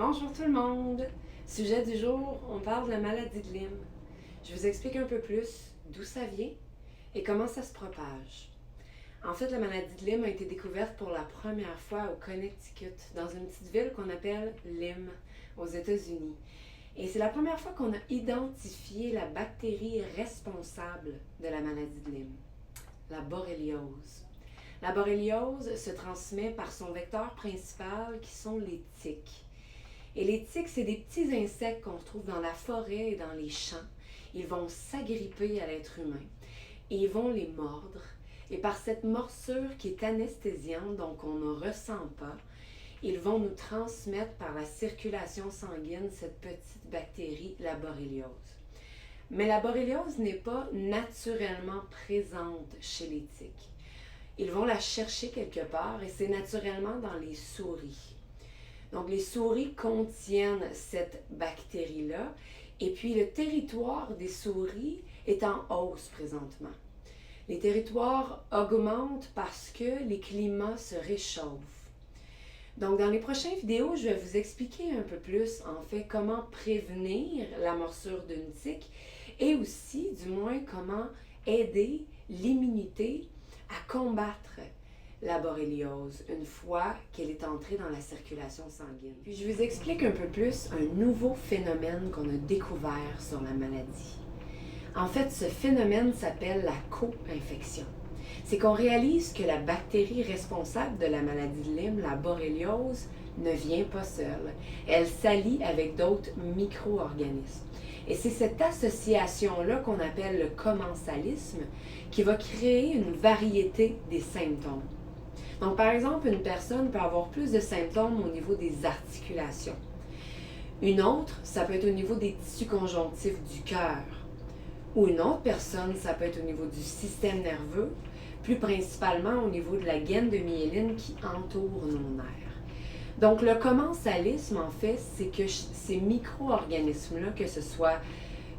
Bonjour tout le monde! Sujet du jour, on parle de la maladie de Lyme. Je vous explique un peu plus d'où ça vient et comment ça se propage. En fait, la maladie de Lyme a été découverte pour la première fois au Connecticut, dans une petite ville qu'on appelle Lyme, aux États-Unis. Et c'est la première fois qu'on a identifié la bactérie responsable de la maladie de Lyme, la borréliose. La borréliose se transmet par son vecteur principal qui sont les tiques. Et les tiques, c'est des petits insectes qu'on retrouve dans la forêt et dans les champs. Ils vont s'agripper à l'être humain et ils vont les mordre. Et par cette morsure qui est anesthésiante, donc on ne ressent pas, ils vont nous transmettre par la circulation sanguine cette petite bactérie, la borréliose. Mais la borréliose n'est pas naturellement présente chez les tiques. Ils vont la chercher quelque part et c'est naturellement dans les souris. Donc, les souris contiennent cette bactérie-là et puis le territoire des souris est en hausse présentement. Les territoires augmentent parce que les climats se réchauffent. Donc, dans les prochaines vidéos, je vais vous expliquer un peu plus, en fait, comment prévenir la morsure d'une tique et aussi, du moins, comment aider l'immunité à combattre la borréliose une fois qu'elle est entrée dans la circulation sanguine. Puis je vous explique un peu plus un nouveau phénomène qu'on a découvert sur la maladie. En fait, ce phénomène s'appelle la co-infection. C'est qu'on réalise que la bactérie responsable de la maladie de Lyme, la borréliose, ne vient pas seule. Elle s'allie avec d'autres micro-organismes. Et c'est cette association-là qu'on appelle le commensalisme qui va créer une variété des symptômes. Donc, par exemple, une personne peut avoir plus de symptômes au niveau des articulations. Une autre, ça peut être au niveau des tissus conjonctifs du cœur. Ou une autre personne, ça peut être au niveau du système nerveux, plus principalement au niveau de la gaine de myéline qui entoure nos nerfs. Donc, le commensalisme, en fait, c'est que ces micro-organismes-là, que ce soit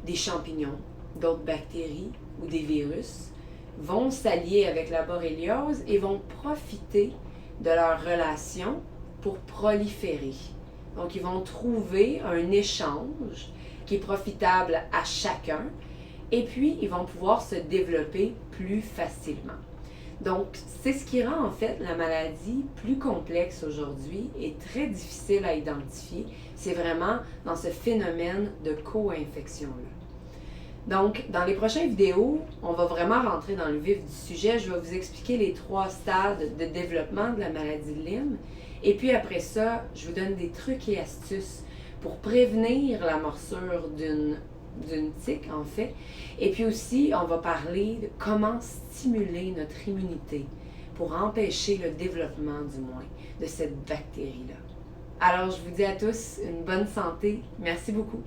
des champignons, d'autres bactéries ou des virus, vont s'allier avec la borréliose et vont profiter de leur relation pour proliférer. Donc, ils vont trouver un échange qui est profitable à chacun et puis ils vont pouvoir se développer plus facilement. Donc, c'est ce qui rend en fait la maladie plus complexe aujourd'hui et très difficile à identifier. C'est vraiment dans ce phénomène de co-infection-là. Donc, dans les prochaines vidéos, on va vraiment rentrer dans le vif du sujet. Je vais vous expliquer les 3 stades de développement de la maladie de Lyme. Et puis après ça, je vous donne des trucs et astuces pour prévenir la morsure d'une tique, en fait. Et puis aussi, on va parler de comment stimuler notre immunité pour empêcher le développement, du moins, de cette bactérie-là. Alors, je vous dis à tous une bonne santé. Merci beaucoup.